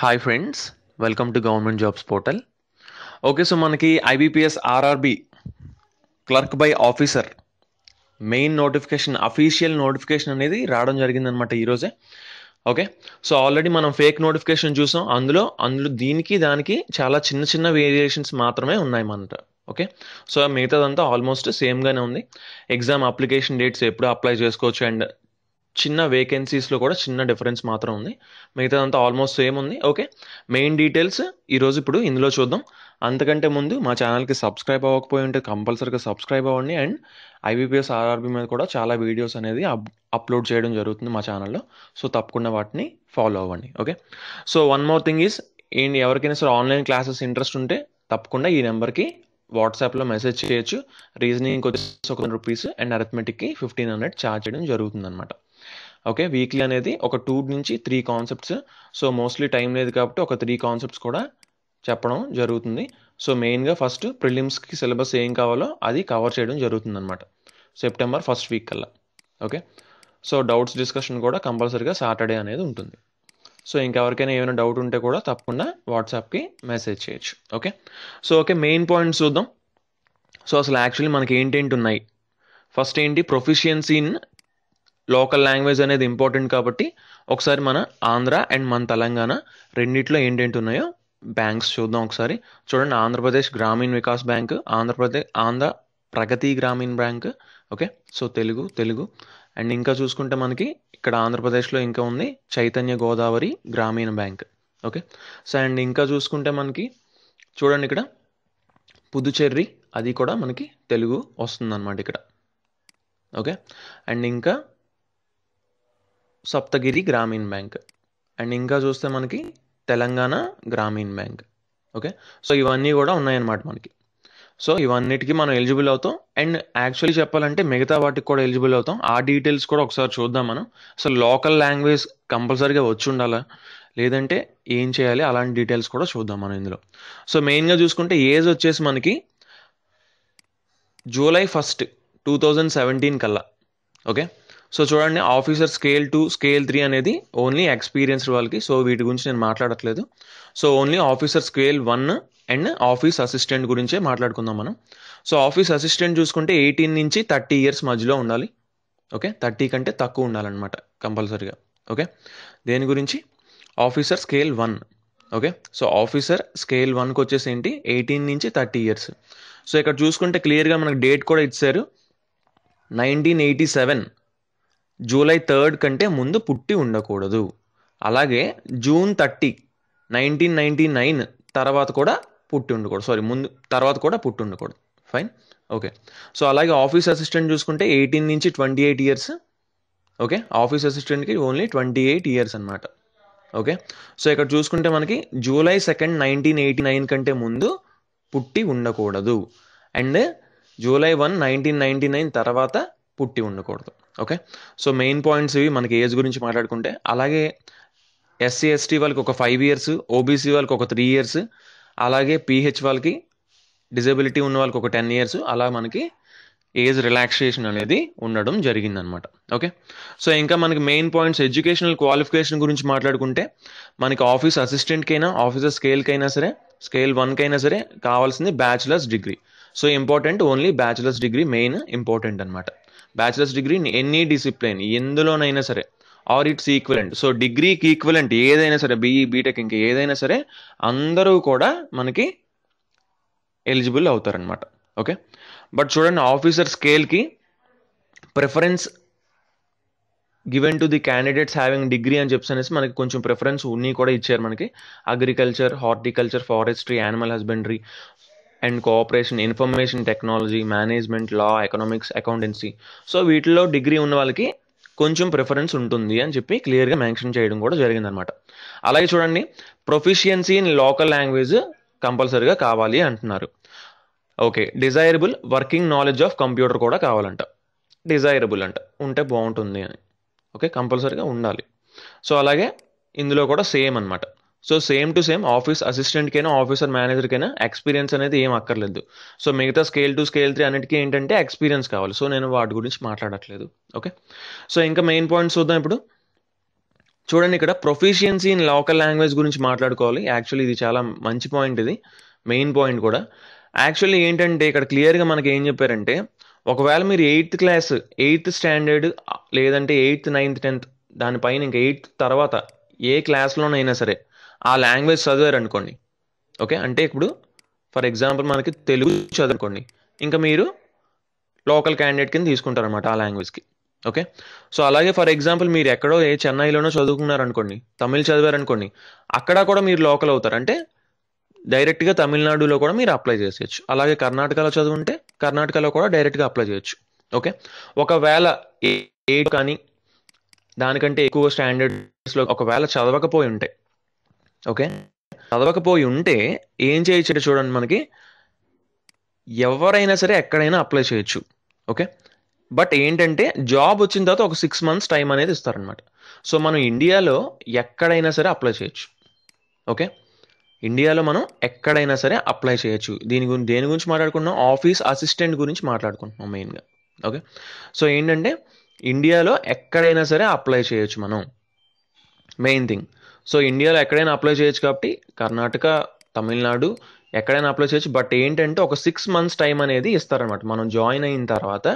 Hi friends, welcome to government jobs portal. Okay, so మనకి IBPS RRB clerk by officer main notification, official notification అనేది రావడం జరిగిందనమాట ఈరోజే. Okay, so already మనం fake notification చూసాం. అందులో దీనికి దానికి చాలా చిన్న చిన్న వేరియేషన్స్ మాత్రమే ఉన్నాయన్నమాట. ఓకే, సో మిగతాదంతా ఆల్మోస్ట్ సేమ్గానే ఉంది. ఎగ్జామ్ అప్లికేషన్ డేట్స్ ఎప్పుడు అప్లై చేసుకోవచ్చు అండ్ చిన్న వేకెన్సీస్లో కూడా చిన్న డిఫరెన్స్ మాత్రం ఉంది. మిగతాదంతా ఆల్మోస్ట్ సేమ్ ఉంది. ఓకే, మెయిన్ డీటెయిల్స్ ఈరోజు ఇప్పుడు ఇందులో చూద్దాం. అంతకంటే ముందు మా ఛానల్కి సబ్స్క్రైబ్ అవ్వకపోయి ఉంటే కంపల్సరీగా సబ్స్క్రైబ్ అవ్వండి. అండ్ ఐబీపీఎస్ ఆర్ఆర్బీ మీద కూడా చాలా వీడియోస్ అనేది అప్లోడ్ చేయడం జరుగుతుంది మా ఛానల్లో. సో తప్పకుండా వాటిని ఫాలో అవ్వండి. Okay, so one more thing is, ఎవరికైనా సరే ఆన్లైన్ క్లాసెస్ ఇంట్రెస్ట్ ఉంటే తప్పకుండా ఈ నెంబర్కి వాట్సాప్లో మెసేజ్ చేయొచ్చు. రీజనింగ్కి వచ్చేసి ₹1 అండ్ అరిథమెటిక్కి 1500 ఛార్జ్ చేయడం జరుగుతుంది అనమాట. ఓకే, వీక్లీ అనేది ఒక 2 నుంచి 3 కాన్సెప్ట్స్. సో మోస్ట్లీ టైం లేదు కాబట్టి ఒక 3 కాన్సెప్ట్స్ కూడా చెప్పడం జరుగుతుంది. సో మెయిన్గా ఫస్ట్ ప్రిలిమ్స్కి సిలబస్ ఏం కావాలో అది కవర్ చేయడం జరుగుతుంది అనమాట సెప్టెంబర్ 1st వీక్ కల్లా. ఓకే, సో డౌట్స్ డిస్కషన్ కూడా కంపల్సరీగా సాటర్డే అనేది ఉంటుంది. సో ఇంకెవరికైనా ఏమైనా డౌట్ ఉంటే కూడా తప్పకుండా వాట్సాప్కి మెసేజ్ చేయొచ్చు. Okay, so okay, main points చూద్దాం. సో అసలు యాక్చువల్లీ మనకి ఏంటేంటి ఉన్నాయి. ఫస్ట్ ఏంటి, ప్రొఫిషియన్సీ ఇన్ లోకల్ లాంగ్వేజ్ అనేది ఇంపార్టెంట్ కాబట్టి ఒకసారి మన ఆంధ్ర అండ్ మన తెలంగాణ రెండిట్లో ఏంటేంటి ఉన్నాయో బ్యాంక్స్ చూద్దాం ఒకసారి. చూడండి, ఆంధ్రప్రదేశ్ గ్రామీణ వికాస్ బ్యాంక్, ఆంధ్ర ప్రగతి గ్రామీణ bank. Okay, so Telugu and ఇంకా చూసుకుంటే మనకి ఇక్కడ ఆంధ్రప్రదేశ్లో ఇంకా ఉంది చైతన్య గోదావరి గ్రామీణ బ్యాంక్. ఓకే, సో అండ్ ఇంకా చూసుకుంటే మనకి చూడండి ఇక్కడ పుదుచ్చేరి, అది కూడా మనకి తెలుగు వస్తుందన్నమాట ఇక్కడ. ఓకే, అండ్ ఇంకా సప్తగిరి గ్రామీణ బ్యాంక్ అండ్ ఇంకా చూస్తే మనకి తెలంగాణ గ్రామీణ బ్యాంక్. ఓకే, సో ఇవన్నీ కూడా ఉన్నాయన్నమాట మనకి. సో ఇవన్నిటికీ మనం ఎలిజిబుల్ అవుతాం. అండ్ యాక్చువల్లీ చెప్పాలంటే మిగతా వాటికి కూడా ఎలిజిబుల్ అవుతాం. ఆ డీటెయిల్స్ కూడా ఒకసారి చూద్దాం మనం. అసలు లోకల్ లాంగ్వేజ్ కంపల్సరీగా వచ్చి ఉండాలా, లేదంటే ఏం చేయాలి, అలాంటి డీటెయిల్స్ కూడా చూద్దాం మనం ఇందులో. సో మెయిన్గా చూసుకుంటే ఏజ్ వచ్చేసి మనకి July 1st, 2017 కల్లా. ఓకే, సో చూడండి, ఆఫీసర్ స్కేల్ 2, స్కేల్ 3 అనేది ఓన్లీ ఎక్స్పీరియన్స్డ్ వాళ్ళకి. సో వీటి గురించి నేను మాట్లాడట్లేదు. So only officer scale 1 and office assistant గురించే మాట్లాడుకుందాం మనం. సో ఆఫీస్ అసిస్టెంట్ చూసుకుంటే 18 నుంచి 30 ఇయర్స్ మధ్యలో ఉండాలి. ఓకే, 30 కంటే తక్కువ ఉండాలన్నమాట కంపల్సరీగా. ఓకే, దేని గురించి, officer scale 1. Okay, so officer scale 1కి వచ్చేసి ఏంటి, 18 నుంచి 30 ఇయర్స్. సో ఇక్కడ చూసుకుంటే క్లియర్గా మనకు డేట్ కూడా ఇచ్చారు. 1987 July 3rd కంటే ముందు పుట్టి ఉండకూడదు. అలాగే June 30, 1999 తర్వాత కూడా పుట్టి ఉండకూడదు. తర్వాత కూడా పుట్టి ఉండకూడదు. ఫైన్. ఓకే, సో అలాగే ఆఫీస్ అసిస్టెంట్ చూసుకుంటే 18 నుంచి 28 ఇయర్స్. ఓకే, ఆఫీస్ అసిస్టెంట్కి ఓన్లీ 28 ఇయర్స్ అనమాట. ఓకే, సో ఇక్కడ చూసుకుంటే మనకి July 2nd, 1989 కంటే ముందు పుట్టి ఉండకూడదు. అండ్ July 1, 1999 తర్వాత పుట్టి ఉండకూడదు. ఓకే, సో మెయిన్ పాయింట్స్ ఇవి మనకి ఏజ్ గురించి మాట్లాడుకుంటే. అలాగే SC ST వాళ్ళకి ఒక 5 ఇయర్స్, ఓబీసీ వాళ్ళకి ఒక 3 ఇయర్స్, అలాగే PH వాళ్ళకి, డిజబిలిటీ ఉన్న వాళ్ళకి ఒక 10 ఇయర్స్, అలా మనకి ఏజ్ రిలాక్సేషన్ అనేది ఉండడం జరిగిందనమాట. ఓకే, సో ఇంకా మనకి మెయిన్ పాయింట్స్ ఎడ్యుకేషనల్ క్వాలిఫికేషన్ గురించి మాట్లాడుకుంటే మనకి ఆఫీస్ అసిస్టెంట్కైనా, ఆఫీసర్ స్కేల్కైనా సరే, స్కేల్ 1కైనా సరే కావాల్సింది bachelors degree. So important, only bachelors degree main important అనమాట. బ్యాచిలర్స్ డిగ్రీ ఎనీ డిసిప్లిన్ ఎందులోనైనా సరే, ఆర్ ఇట్స్ ఈక్వలెంట్. సో డిగ్రీకి ఈక్వలెంట్ ఏదైనా సరే, BE, BTech ఇంకా ఏదైనా సరే అందరూ కూడా మనకి ఎలిజిబుల్ అవుతారనమాట. ఓకే, బట్ చూడండి, ఆఫీసర్ స్కేల్కి preference given to the candidates having degree అని చెప్పేసి మనకి కొంచెం ప్రిఫరెన్స్ ఉన్ని కూడా ఇచ్చారు మనకి. Agriculture, horticulture, forestry, animal husbandry and cooperation, information technology, management, law, economics, accountancy. So వీటిలో డిగ్రీ ఉన్న వాళ్ళకి కొంచెం ప్రిఫరెన్స్ ఉంటుంది అని చెప్పి క్లియర్గా మెన్షన్ చేయడం కూడా జరిగిందనమాట. అలాగే చూడండి, ప్రొఫిషియన్సీ ఇన్ లోకల్ లాంగ్వేజ్ కంపల్సరీగా కావాలి అంటున్నారు. Okay, desirable working knowledge of computer కూడా కావాలంట. డిజైరబుల్ అంట, ఉంటే బాగుంటుంది అని. ఓకే, కంపల్సరీగా ఉండాలి. సో అలాగే ఇందులో కూడా సేమ్ అనమాట. So same to same office అసిస్టెంట్కైనా, ఆఫీసర్ మేనేజర్కైనా ఎక్స్పీరియన్స్ అనేది ఏం అక్కర్లేదు. సో మిగతా స్కేల్ 2, స్కేల్ 3 అన్నిటికీ ఏంటంటే ఎక్స్పీరియన్స్ కావాలి. సో నేను వాటి గురించి మాట్లాడట్లేదు. ఓకే, సో ఇంకా మెయిన్ పాయింట్స్ చూద్దాం ఇప్పుడు. చూడండి ఇక్కడ ప్రొఫిషియన్సీ ఇన్ లోకల్ లాంగ్వేజ్ గురించి మాట్లాడుకోవాలి. యాక్చువల్లీ ఇది చాలా మంచి పాయింట్, ఇది మెయిన్ పాయింట్ కూడా. యాక్చువల్లీ ఏంటంటే ఇక్కడ క్లియర్గా మనకి ఏం చెప్పారంటే, ఒకవేళ మీరు 8th క్లాస్ 8th స్టాండర్డ్ లేదంటే 8th 9th 10th దానిపైన ఇంకా 8th తర్వాత ఏ క్లాస్లోనైనా సరే ఆ లాంగ్వేజ్ చదివారు అనుకోండి, ఓకే, అంటే ఇప్పుడు ఫర్ ఎగ్జాంపుల్ మనకి తెలుగు చదువుకోండి, ఇంకా మీరు లోకల్ క్యాండిడేట్ కింద తీసుకుంటారనమాట ఆ లాంగ్వేజ్కి. ఓకే, సో అలాగే ఫర్ ఎగ్జాంపుల్ మీరు ఎక్కడో చెన్నైలోనో చదువుకున్నారనుకోండి, తమిళ్ చదివారనుకోండి, అక్కడ కూడా మీరు లోకల్ అవుతారు, అంటే డైరెక్ట్గా తమిళనాడులో కూడా మీరు అప్లై చేసేయచ్చు. అలాగే కర్ణాటకలో చదువుంటే కర్ణాటకలో కూడా డైరెక్ట్గా అప్లై చేయొచ్చు. ఓకే, ఒకవేళ 8 కానీ దానికంటే ఎక్కువ స్టాండర్డ్స్లో ఒకవేళ చదవకపోయి ఉంటే, ఓకే, చదవకపోయి ఉంటే ఏం చేయొచ్చు చూడండి, మనకి ఎవరైనా సరే ఎక్కడైనా అప్లై చేయొచ్చు. ఓకే, బట్ ఏంటంటే జాబ్ వచ్చిన తర్వాత ఒక 6 months టైం అనేది ఇస్తారనమాట. సో మనం ఇండియాలో ఎక్కడైనా సరే అప్లై చేయొచ్చు. ఓకే, ఇండియాలో మనం ఎక్కడైనా సరే అప్లై చేయొచ్చు. దేని గురించి మాట్లాడుకుంటున్నాం? ఆఫీస్ అసిస్టెంట్ గురించి మాట్లాడుకుంటున్నాం మెయిన్గా. ఓకే, సో ఏంటంటే ఇండియాలో ఎక్కడైనా సరే అప్లై చేయొచ్చు మనం, మెయిన్ థింగ్. సో ఇండియాలో ఎక్కడైనా అప్లై చేయొచ్చు కాబట్టి కర్ణాటక, తమిళనాడు ఎక్కడైనా అప్లై చేయొచ్చు. బట్ ఏంటంటే ఒక 6 months టైం అనేది ఇస్తారనమాట. మనం జాయిన్ అయిన తర్వాత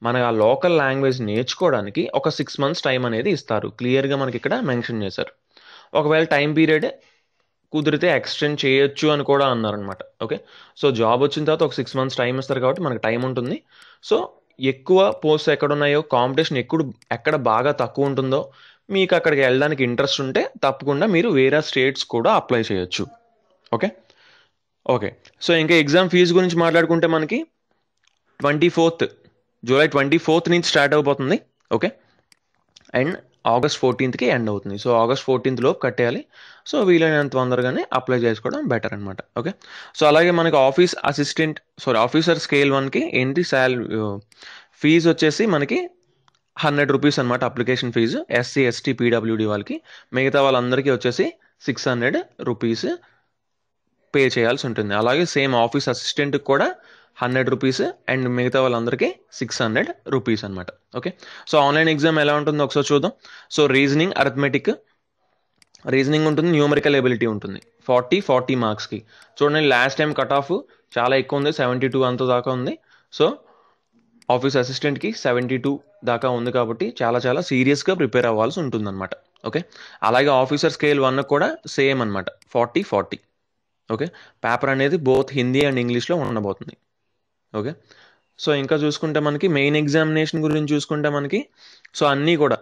మన ఆ లోకల్ లాంగ్వేజ్ నేర్చుకోవడానికి ఒక 6 months టైం అనేది ఇస్తారు. క్లియర్గా మనకి ఇక్కడ మెన్షన్ చేశారు. ఒకవేళ టైం పీరియడ్ కుదిరితే ఎక్స్టెండ్ చేయొచ్చు అని కూడా అన్నారనమాట. ఓకే, సో జాబ్ వచ్చిన తర్వాత ఒక 6 months టైం ఇస్తారు కాబట్టి మనకి టైం ఉంటుంది. సో ఎక్కువ పోస్ట్ ఎక్కడ ఉన్నాయో, కాంపిటీషన్ ఎక్కడ బాగా తక్కువ ఉంటుందో, మీకు అక్కడికి వెళ్ళడానికి ఇంట్రెస్ట్ ఉంటే తప్పకుండా మీరు వేరే స్టేట్స్ కూడా అప్లై చేయొచ్చు. ఓకే ఓకే సో ఇంకా ఎగ్జామ్ ఫీజు గురించి మాట్లాడుకుంటే మనకి జూలై 24th నుంచి స్టార్ట్ అయిపోతుంది. Okay, and August 14th end అవుతుంది. సో August 14th లోపు కట్టేయాలి. సో వీలైనంత తొందరగానే అప్లై చేసుకోవడం బెటర్ అనమాట. ఓకే, సో అలాగే మనకి ఆఫీసర్ స్కేల్ 1కి ఏంటి ఫీజు వచ్చేసి మనకి 100 రూపీస్ అనమాట application fees. SC ST PWD వాళ్ళకి, మిగతా వాళ్ళందరికీ వచ్చేసి 600 రూపీస్ పే చేయాల్సి ఉంటుంది. అలాగే సేమ్ ఆఫీస్ అసిస్టెంట్కి కూడా 100 రూపీస్ అండ్ మిగతా వాళ్ళందరికీ 600 రూపీస్ అనమాట. ఓకే, సో ఆన్లైన్ ఎగ్జామ్ ఎలా ఉంటుందో ఒకసారి చూద్దాం. సో రీజనింగ్ ఉంటుంది, న్యూమరికల్ ఎబిలిటీ ఉంటుంది. 40 మార్క్స్కి. చూడండి లాస్ట్ టైం కట్ ఆఫ్ చాలా ఎక్కువ ఉంది, 72 అంత దాకా ఉంది. సో ఆఫీస్ అసిస్టెంట్కి 72 దాకా ఉంది కాబట్టి చాలా చాలా సీరియస్గా ప్రిపేర్ అవ్వాల్సి ఉంటుంది అనమాట. ఓకే, అలాగే ఆఫీసర్ స్కేల్ 1 కూడా సేమ్ అనమాట, 40. ఓకే, పేపర్ అనేది బోత్ హిందీ అండ్ ఇంగ్లీష్లో ఉండబోతుంది. ఓకే, సో ఇంకా చూసుకుంటే మనకి మెయిన్ ఎగ్జామినేషన్ గురించి చూసుకుంటే మనకి సో అన్నీ కూడా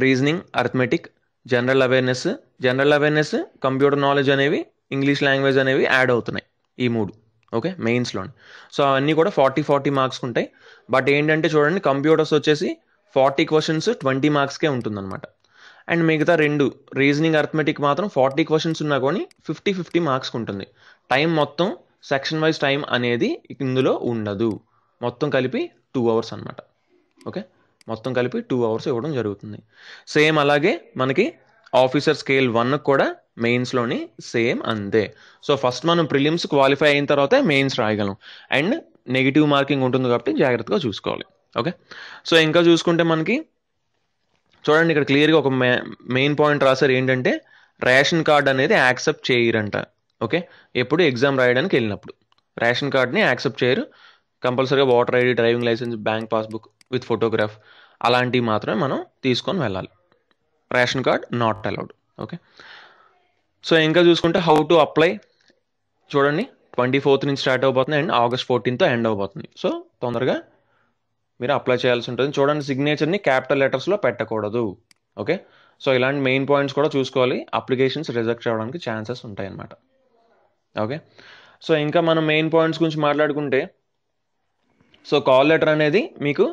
reasoning, arithmetic, general awareness, computer knowledge అనేవి, ఇంగ్లీష్ లాంగ్వేజ్ అనేవి యాడ్ అవుతున్నాయి ఈ 3. ఓకే, మెయిన్స్లోని. సో అవన్నీ కూడా 40 మార్క్స్ ఉంటాయి. బట్ ఏంటంటే చూడండి, కంప్యూటర్స్ వచ్చేసి 40 questions 20 మార్క్స్కే ఉంటుందన్నమాట. అండ్ మిగతా 2 రీజనింగ్, అరిథమెటిక్ మాత్రం 40 questions ఉన్నా కానీ 50 మార్క్స్కి ఉంటుంది. టైం మొత్తం సెక్షన్ వైజ్ టైం అనేది ఇందులో ఉండదు. మొత్తం కలిపి 2 hours అనమాట. ఓకే, మొత్తం కలిపి 2 hours ఇవ్వడం జరుగుతుంది. సేమ్ అలాగే మనకి ఆఫీసర్ స్కేల్ 1 కూడా మెయిన్స్లోని సేమ్ అంతే. సో ఫస్ట్ మనం ప్రిలిమ్స్ క్వాలిఫై అయిన తర్వాతే మెయిన్స్ రాయగలం. అండ్ నెగిటివ్ మార్కింగ్ ఉంటుంది కాబట్టి జాగ్రత్తగా చూసుకోవాలి. ఓకే, సో ఇంకా చూసుకుంటే మనకి చూడండి ఇక్కడ క్లియర్గా ఒక మెయిన్ పాయింట్ రాశారు, ఏంటంటే రేషన్ కార్డ్ అనేది యాక్సెప్ట్ చేయరంట. ఓకే, ఎప్పుడు ఎగ్జామ్ రాయడానికి వెళ్ళినప్పుడు రేషన్ కార్డ్ని యాక్సెప్ట్ చేయరు. కంపల్సరీగా voter ID, driving licence, bank passbook with photograph అలాంటివి మాత్రమే మనం తీసుకొని వెళ్ళాలి. Ration card not allowed. Okay, so ఇంకా చూసుకుంటే హౌ టు అప్లై చూడండి, 24th నుంచి స్టార్ట్ అవబోతుంది అండ్ August 14th ఎండ్ అవబోతుంది. సో తొందరగా మీరు అప్లై చేయాల్సి ఉంటుంది. చూడండి, సిగ్నేచర్ని క్యాపిటల్ లెటర్స్లో పెట్టకూడదు. ఓకే, సో ఇలాంటి మెయిన్ పాయింట్స్ కూడా చూసుకోవాలి. అప్లికేషన్స్ రిజెక్ట్ అవ్వడానికి ఛాన్సెస్ ఉంటాయన్నమాట. ఓకే, సో ఇంకా మనం మెయిన్ పాయింట్స్ గురించి మాట్లాడుకుంటే సో కాల్ లెటర్ అనేది మీకు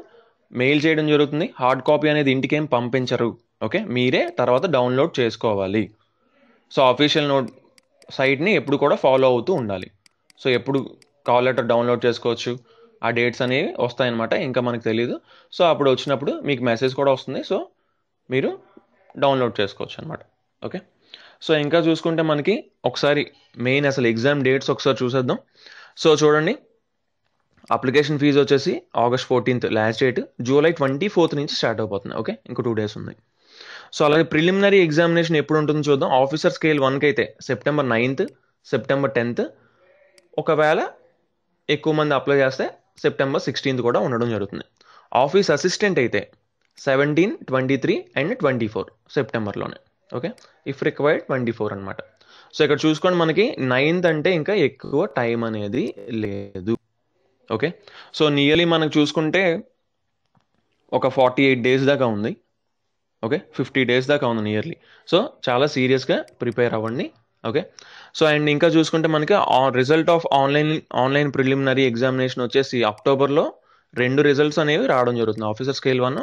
మెయిల్ చేయడం జరుగుతుంది. హార్డ్ కాపీ అనేది ఇంటికి ఏం పంపించరు. ఓకే, మీరే తర్వాత డౌన్లోడ్ చేసుకోవాలి. సో అఫీషియల్ సైట్ని ఎప్పుడు కూడా ఫాలో అవుతూ ఉండాలి. సో ఎప్పుడు కాల్ లెటర్ డౌన్లోడ్ చేసుకోవచ్చు, ఆ డేట్స్ అనేవి వస్తాయన్నమాట, ఇంకా మనకు తెలియదు. సో అప్పుడు వచ్చినప్పుడు మీకు మెసేజ్ కూడా వస్తుంది. సో మీరు డౌన్లోడ్ చేసుకోవచ్చు అనమాట. ఓకే, సో ఇంకా చూసుకుంటే మనకి ఒకసారి మెయిన్ అసలు ఎగ్జామ్ డేట్స్ ఒకసారి చూసేద్దాం. సో చూడండి, అప్లికేషన్ ఫీజు వచ్చేసి August 14th last date, July 24th నుంచి స్టార్ట్ అయిపోతుంది. ఓకే, ఇంకో 2 days ఉంది. సో అలాగే ప్రిలిమినరీ ఎగ్జామినేషన్ ఎప్పుడు ఉంటుందో చూద్దాం. ఆఫీసర్ స్కేల్ 1కి అయితే September 9th, September 10th, ఒకవేళ ఎక్కువ మంది అప్లై చేస్తే September 16th కూడా ఉండడం జరుగుతుంది. ఆఫీస్ అసిస్టెంట్ అయితే 17, 23 అండ్ 24 సెప్టెంబర్లోనే. ఓకే, ఇఫ్ రిక్వైర్డ్ 24 అనమాట. సో ఇక్కడ చూసుకోండి, మనకి 9th అంటే ఇంకా ఎక్కువ టైం అనేది లేదు. ఓకే, సో నియర్లీ మనకు చూసుకుంటే ఒక 48 days దాకా ఉంది. ఓకే, 50 days దాకా ఉంది నియర్లీ. సో చాలా సీరియస్గా ప్రిపేర్ అవ్వండి. ఓకే, సో అండ్ ఇంకా చూసుకుంటే మనకి result of online preliminary examination వచ్చేసి అక్టోబర్లో 2 రిజల్ట్స్ అనేవి రావడం జరుగుతుంది. ఆఫీసర్ స్కేల్ 1,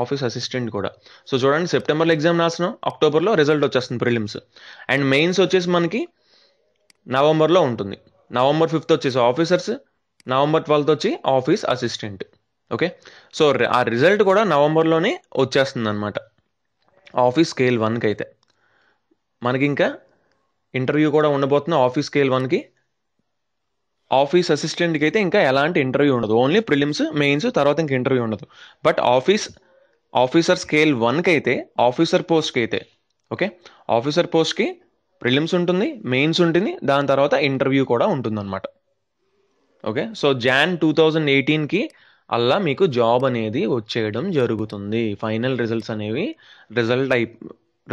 ఆఫీస్ అసిస్టెంట్ కూడా. సో చూడండి, సెప్టెంబర్లో ఎగ్జామ్ రాస్తున్నాం, అక్టోబర్లో రిజల్ట్ వచ్చేస్తుంది ప్రిలిమ్స్. అండ్ మెయిన్స్ వచ్చేసి మనకి నవంబర్లో ఉంటుంది. November 5th వచ్చేసి ఆఫీసర్స్, November 12th వచ్చి ఆఫీస్ అసిస్టెంట్. ఓకే, సో ఆ రిజల్ట్ కూడా నవంబర్లోనే వచ్చేస్తుంది అనమాట ఆఫీస్ స్కేల్ 1కి అయితే. మనకి ఇంకా ఇంటర్వ్యూ కూడా ఉండబోతుంది ఆఫీస్ స్కేల్ 1కి. ఆఫీస్ అసిస్టెంట్కి అయితే ఇంకా ఎలాంటి ఇంటర్వ్యూ ఉండదు, ఓన్లీ ప్రిలిమ్స్, మెయిన్స్, తర్వాత ఇంకా ఇంటర్వ్యూ ఉండదు. బట్ ఆఫీసర్ స్కేల్ 1కి అయితే, ఆఫీసర్ పోస్ట్కి అయితే, ఓకే, ఆఫీసర్ పోస్ట్కి ప్రిలిమ్స్ ఉంటుంది, మెయిన్స్ ఉంటుంది, దాని తర్వాత ఇంటర్వ్యూ కూడా ఉంటుందన్నమాట. ఓకే, సో Jan 2018కి అలా మీకు జాబ్ అనేది వచ్చేయడం జరుగుతుంది. ఫైనల్ రిజల్ట్స్ అనేవి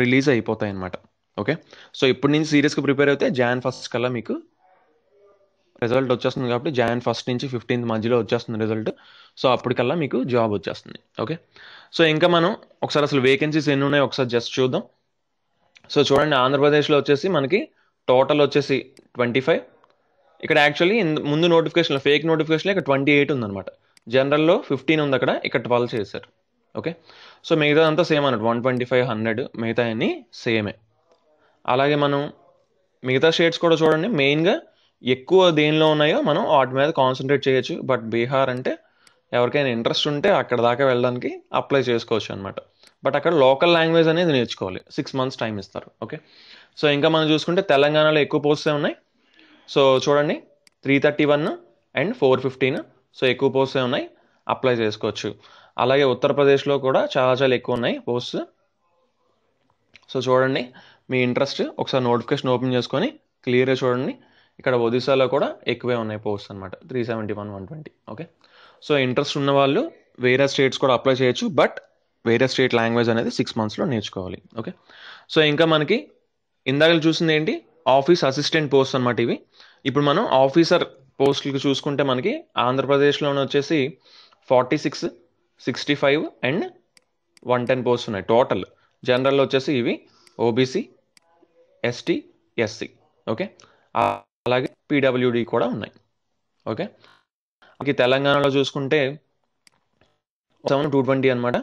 రిలీజ్ అయిపోతాయి అన్నమాట. ఓకే, సో ఇప్పటి నుంచి సీరియస్గా ప్రిపేర్ అయితే Jan 1st కల్లా మీకు రిజల్ట్ వచ్చేస్తుంది. కాబట్టి Jan 1st నుంచి 15th మధ్యలో వచ్చేస్తుంది రిజల్ట్. సో అప్పటికల్లా మీకు జాబ్ వచ్చేస్తుంది. ఓకే, సో ఇంకా మనం ఒకసారి అసలు వేకెన్సీస్ ఎన్ని ఉన్నాయో ఒకసారి జస్ట్ చూద్దాం. సో చూడండి, ఆంధ్రప్రదేశ్లో వచ్చేసి మనకి టోటల్ వచ్చేసి 25. ఇక్కడ యాక్చువల్లీ ముందు నోటిఫికేషన్లో, ఫేక్ నోటిఫికేషన్లో ఇక్కడ 28 ఉందన్నమాట. జనరల్లో 15 ఉంది, అక్కడ 12 చేశారు. ఓకే, సో మిగతా అంతా సేమ్ అన్నట్టు 125, 100 మిగతా అన్నీ సేమే. అలాగే మనం మిగతా స్టేట్స్ కూడా చూడండి, మెయిన్గా ఎక్కువ దేనిలో ఉన్నాయో మనం వాటి మీద కాన్సన్ట్రేట్ చేయొచ్చు. బట్ బీహార్ అంటే ఎవరికైనా ఇంట్రెస్ట్ ఉంటే అక్కడ దాకా వెళ్ళడానికి అప్లై చేసుకోవచ్చు అనమాట. బట్ అక్కడ లోకల్ లాంగ్వేజ్ అనేది నేర్చుకోవాలి, 6 months టైం ఇస్తారు. ఓకే, సో ఇంకా మనం చూసుకుంటే తెలంగాణలో ఎక్కువ పోస్ట్సే ఉన్నాయి. సో చూడండి, 331 అండ్ 415. సో ఎక్కువ పోస్ట్సే ఉన్నాయి, అప్లై చేసుకోవచ్చు. అలాగే ఉత్తరప్రదేశ్లో కూడా చాలా ఎక్కువ ఉన్నాయి పోస్ట్స్. సో చూడండి, మీ ఇంట్రెస్ట్ ఒకసారి నోటిఫికేషన్ ఓపెన్ చేసుకొని క్లియర్గా చూడండి. ఇక్కడ ఒడిశాలో కూడా ఎక్కువే ఉన్నాయి పోస్ట్స్ అనమాట, 371, 120. ఓకే, సో ఇంట్రెస్ట్ ఉన్న వాళ్ళు వేరే స్టేట్స్ కూడా అప్లై చేయొచ్చు. బట్ వేరే స్టేట్ లాంగ్వేజ్ అనేది 6 monthsలో నేర్చుకోవాలి. ఓకే, సో ఇంకా మనకి ఇందాక చూసింది ఏంటి, ఆఫీస్ అసిస్టెంట్ పోస్ట్ అనమాట ఇవి. ఇప్పుడు మనం ఆఫీసర్ పోస్టులకి చూసుకుంటే మనకి ఆంధ్రప్రదేశ్లోనే వచ్చేసి 46, 65 అండ్ 110 పోస్ట్ ఉన్నాయి టోటల్. జనరల్లో వచ్చేసి ఇవి ఓబీసీ, ఎస్టీ, ఎస్సీ. ఓకే, అలాగే పీడబ్ల్యూడి కూడా ఉన్నాయి. ఓకే, మనకి తెలంగాణలో చూసుకుంటే 220 అనమాట,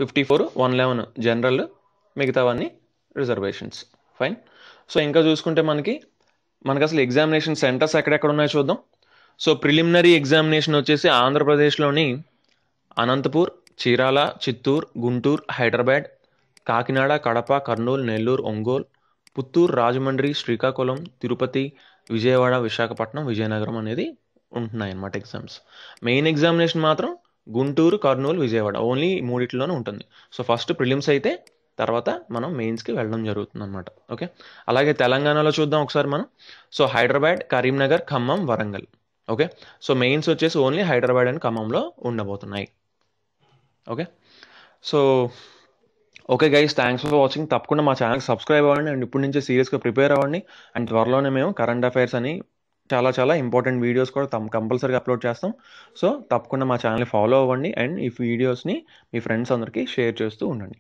54, 111 జనరల్, మిగతావన్నీ రిజర్వేషన్స్. ఫైన్. సో ఇంకా చూసుకుంటే మనకి అసలు ఎగ్జామినేషన్ సెంటర్స్ ఎక్కడెక్కడ ఉన్నాయో చూద్దాం. సో ప్రిలిమినరీ ఎగ్జామినేషన్ వచ్చేసి ఆంధ్రప్రదేశ్లోని అనంతపూర్, చీరాల, చిత్తూరు, గుంటూరు, హైదరాబాద్, కాకినాడ, కడప, కర్నూలు, నెల్లూరు, ఒంగోలు, పుత్తూరు, రాజమండ్రి, శ్రీకాకుళం, తిరుపతి, విజయవాడ, విశాఖపట్నం, విజయనగరం అనేది ఉంటున్నాయి అన్నమాట ఎగ్జామ్స్. మెయిన్ ఎగ్జామినేషన్ మాత్రం గుంటూరు, కర్నూలు, విజయవాడ, ఓన్లీ 3 ఉంటుంది. సో ఫస్ట్ ప్రిలిమ్స్ అయితే తర్వాత మనం మెయిన్స్కి వెళ్ళడం జరుగుతుంది అనమాట. ఓకే, అలాగే తెలంగాణలో చూద్దాం ఒకసారి మనం. So Hyderabad, Karimnagar, Khammam, Warangal. Okay, so mains వచ్చేసి ఓన్లీ హైదరాబాద్ అండ్ ఖమ్మంలో ఉండబోతున్నాయి. Okay, so okay guys, thanks for watching. తప్పకుండా మా ఛానల్కి సబ్స్క్రైబ్ అవ్వండి అండ్ ఇప్పటి నుంచే సీరియస్గా ప్రిపేర్ అవ్వండి. అండ్ త్వరలోనే మేము కరెంట్ అఫైర్స్ అని చాలా ఇంపార్టెంట్ వీడియోస్ కూడా కంపల్సరీగా అప్లోడ్ చేస్తాం. సో తప్పకుండా మా ఛానల్ని ఫాలో అవ్వండి అండ్ ఈ వీడియోస్ని మీ ఫ్రెండ్స్ అందరికీ షేర్ చేస్తూ ఉండండి.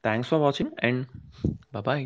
Thanks for watching and bye.